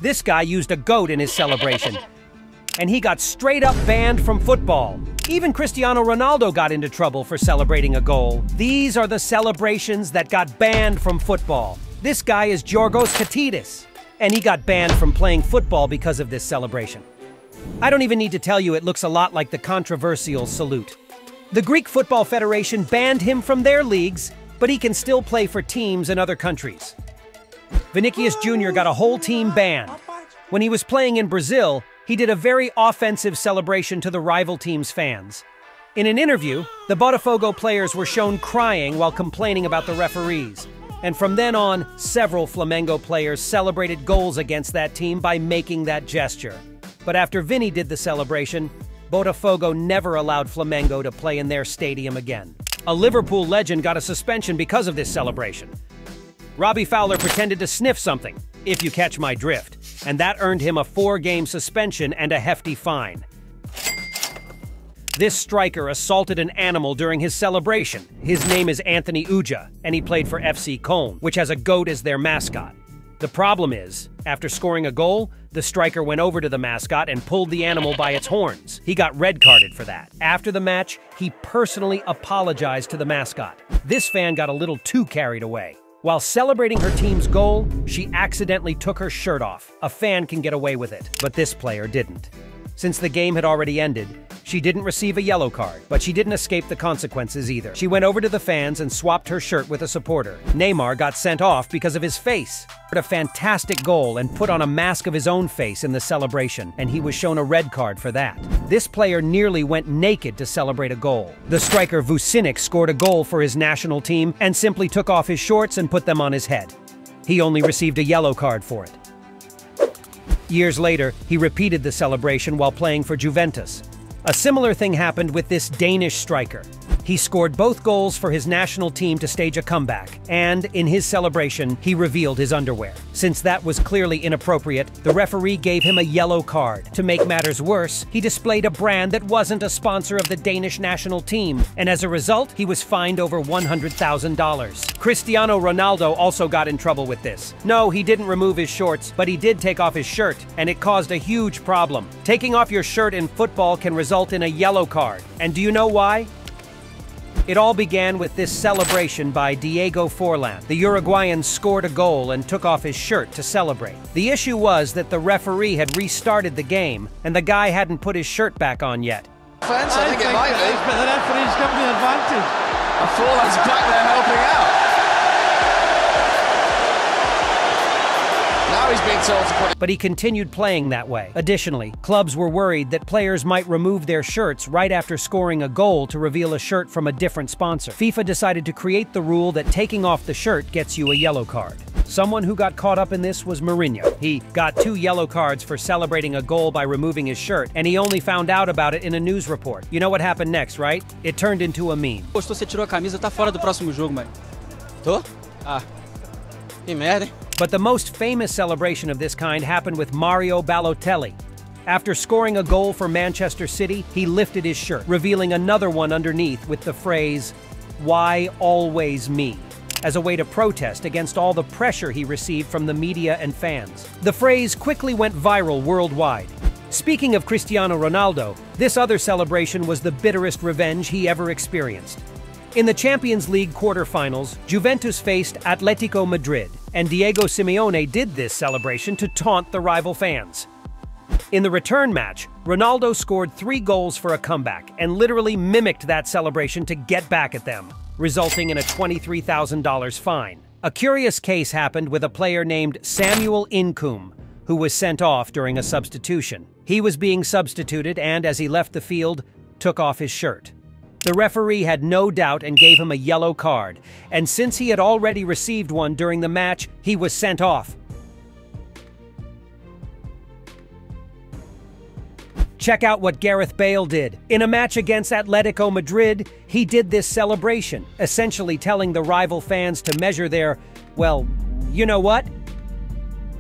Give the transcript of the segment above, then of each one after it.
This guy used a goat in his celebration, and he got straight up banned from football. Even Cristiano Ronaldo got into trouble for celebrating a goal. These are the celebrations that got banned from football. This guy is Giorgos Katidis, and he got banned from playing football because of this celebration. I don't even need to tell you it looks a lot like the controversial salute. The Greek Football Federation banned him from their leagues, but he can still play for teams in other countries. Vinicius Jr. got a whole team banned. When he was playing in Brazil, he did a very offensive celebration to the rival team's fans. In an interview, the Botafogo players were shown crying while complaining about the referees. And from then on, several Flamengo players celebrated goals against that team by making that gesture. But after Vini did the celebration, Botafogo never allowed Flamengo to play in their stadium again. A Liverpool legend got a suspension because of this celebration. Robbie Fowler pretended to sniff something, if you catch my drift, and that earned him a 4-game suspension and a hefty fine. This striker assaulted an animal during his celebration. His name is Anthony Uja, and he played for FC Köln, which has a goat as their mascot. The problem is, after scoring a goal, the striker went over to the mascot and pulled the animal by its horns. He got red-carded for that. After the match, he personally apologized to the mascot. This fan got a little too carried away. While celebrating her team's goal, she accidentally took her shirt off. A fan can get away with it, but this player didn't. Since the game had already ended, she didn't receive a yellow card, but she didn't escape the consequences either. She went over to the fans and swapped her shirt with a supporter. Neymar got sent off because of his face. A fantastic goal and put on a mask of his own face in the celebration, and he was shown a red card for that. This player nearly went naked to celebrate a goal. The striker Vucinic scored a goal for his national team and simply took off his shorts and put them on his head. He only received a yellow card for it. Years later, he repeated the celebration while playing for Juventus. A similar thing happened with this Danish striker. He scored both goals for his national team to stage a comeback, and in his celebration, he revealed his underwear. Since that was clearly inappropriate, the referee gave him a yellow card. To make matters worse, he displayed a brand that wasn't a sponsor of the Danish national team, and as a result, he was fined over $100,000. Cristiano Ronaldo also got in trouble with this. No, he didn't remove his shorts, but he did take off his shirt, and it caused a huge problem. Taking off your shirt in football can result in a yellow card. And do you know why? It all began with this celebration by Diego Forlan. The Uruguayan scored a goal and took off his shirt to celebrate. The issue was that the referee had restarted the game, and the guy hadn't put his shirt back on yet. I think it might be. But the referee's got the advantage. And Forlan's back there helping out. Now he's being told to put it. But he continued playing that way. Additionally, clubs were worried that players might remove their shirts right after scoring a goal to reveal a shirt from a different sponsor. FIFA decided to create the rule that taking off the shirt gets you a yellow card. Someone who got caught up in this was Mourinho. He got 2 yellow cards for celebrating a goal by removing his shirt, and he only found out about it in a news report. You know what happened next, right? It turned into a meme. Postou, você tirou a camisa, tá fora do próximo jogo, mano. Tô? Ah. Que merda, hein? But the most famous celebration of this kind happened with Mario Balotelli. After scoring a goal for Manchester City, he lifted his shirt, revealing another one underneath with the phrase, "Why always me?" as a way to protest against all the pressure he received from the media and fans. The phrase quickly went viral worldwide. Speaking of Cristiano Ronaldo, this other celebration was the bitterest revenge he ever experienced. In the Champions League quarterfinals, Juventus faced Atletico Madrid, and Diego Simeone did this celebration to taunt the rival fans. In the return match, Ronaldo scored 3 goals for a comeback and literally mimicked that celebration to get back at them, resulting in a $23,000 fine. A curious case happened with a player named Samuel Incoom, who was sent off during a substitution. He was being substituted and, as he left the field, took off his shirt. The referee had no doubt and gave him a yellow card, and since he had already received one during the match, he was sent off. Check out what Gareth Bale did. In a match against Atletico Madrid, he did this celebration, essentially telling the rival fans to measure their, well, you know what?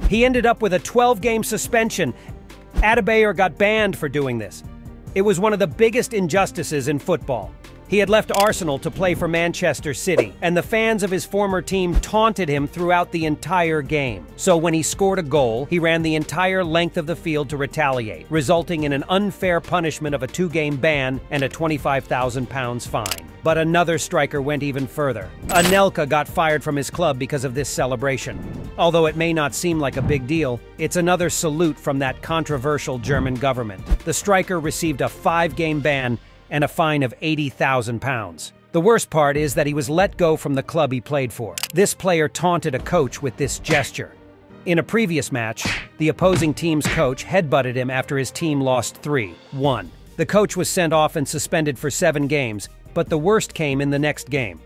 He ended up with a 12-game suspension. Adebayor got banned for doing this. It was one of the biggest injustices in football. He had left Arsenal to play for Manchester City, and the fans of his former team taunted him throughout the entire game. So when he scored a goal, he ran the entire length of the field to retaliate, resulting in an unfair punishment of a 2-game ban and a £25,000 fine. But another striker went even further. Anelka got fired from his club because of this celebration. Although it may not seem like a big deal, it's another salute from that controversial German government. The striker received a 5-game ban and a fine of £80,000. The worst part is that he was let go from the club he played for. This player taunted a coach with this gesture. In a previous match, the opposing team's coach headbutted him after his team lost 3-1. The coach was sent off and suspended for 7 games, but the worst came in the next game.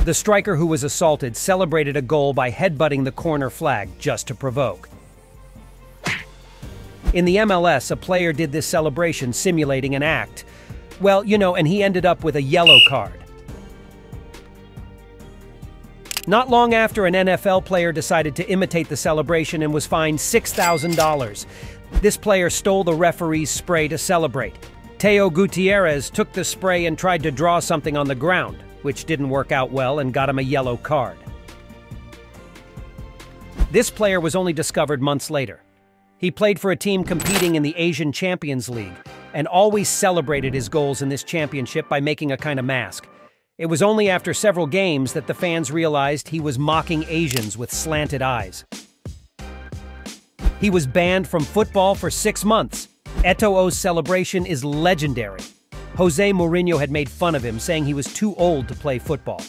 The striker who was assaulted celebrated a goal by headbutting the corner flag just to provoke. In the MLS, a player did this celebration simulating an act. Well, you know, and he ended up with a yellow card. Not long after, an NFL player decided to imitate the celebration and was fined $6,000. This player stole the referee's spray to celebrate. Teo Gutierrez took the spray and tried to draw something on the ground, which didn't work out well and got him a yellow card. This player was only discovered months later. He played for a team competing in the Asian Champions League and always celebrated his goals in this championship by making a kind of mask. It was only after several games that the fans realized he was mocking Asians with slanted eyes. He was banned from football for 6 months. Eto'o's celebration is legendary. Jose Mourinho had made fun of him, saying he was too old to play football.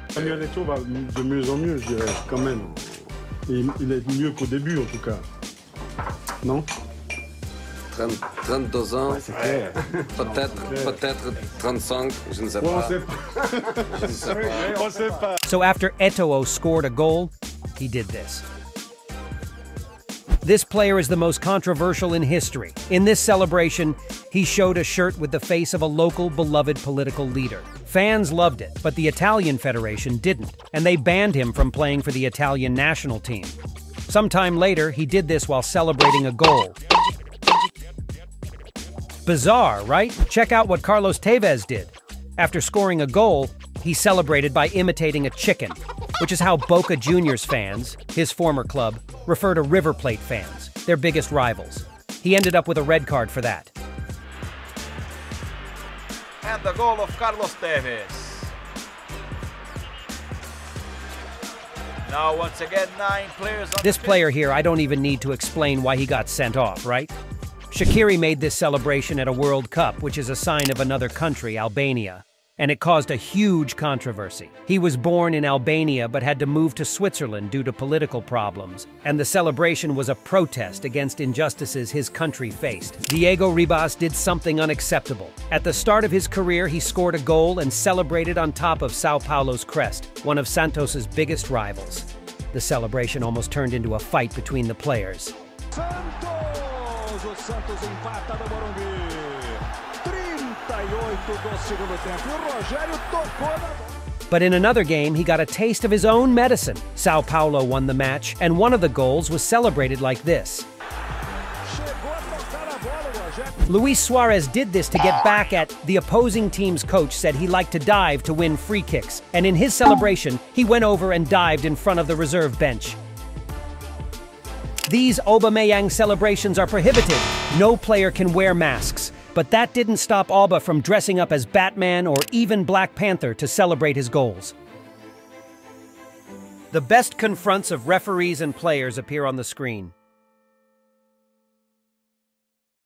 Samuel Eto'o va de mieux en mieux, je dirais, quand même. Il est mieux qu'au début, en tout cas. Non? 32 ans, ouais, peut-être 35, je ne sais pas. Je ne sais pas. So after Eto'o scored a goal, he did this. This player is the most controversial in history. In this celebration, he showed a shirt with the face of a local beloved political leader. Fans loved it, but the Italian Federation didn't, and they banned him from playing for the Italian national team. Sometime later, he did this while celebrating a goal. Bizarre, right? Check out what Carlos Tevez did. After scoring a goal, he celebrated by imitating a chicken, which is how Boca Juniors fans, his former club, refer to River Plate fans, their biggest rivals. He ended up with a red card for that. And the goal of Carlos Tevez. Now once again, 9 players on This player here, I don't even need to explain why he got sent off, right? Shaqiri made this celebration at a World Cup, which is a sign of another country, Albania. And it caused a huge controversy. He was born in Albania but had to move to Switzerland due to political problems, and the celebration was a protest against injustices his country faced. Diego Ribas did something unacceptable. At the start of his career, he scored a goal and celebrated on top of Sao Paulo's crest, one of Santos's biggest rivals. The celebration almost turned into a fight between the players. Santos empata no Morumbi. 38 do segundo tempo. O Rogério tocou na bola. But in another game, he got a taste of his own medicine. Sao Paulo won the match, and one of the goals was celebrated like this. Luis Suarez did this to get back at the opposing team's coach said he liked to dive to win free kicks, and in his celebration, he went over and dived in front of the reserve bench. These Aubameyang celebrations are prohibited. No player can wear masks. But that didn't stop Alba from dressing up as Batman or even Black Panther to celebrate his goals. The best confronts of referees and players appear on the screen.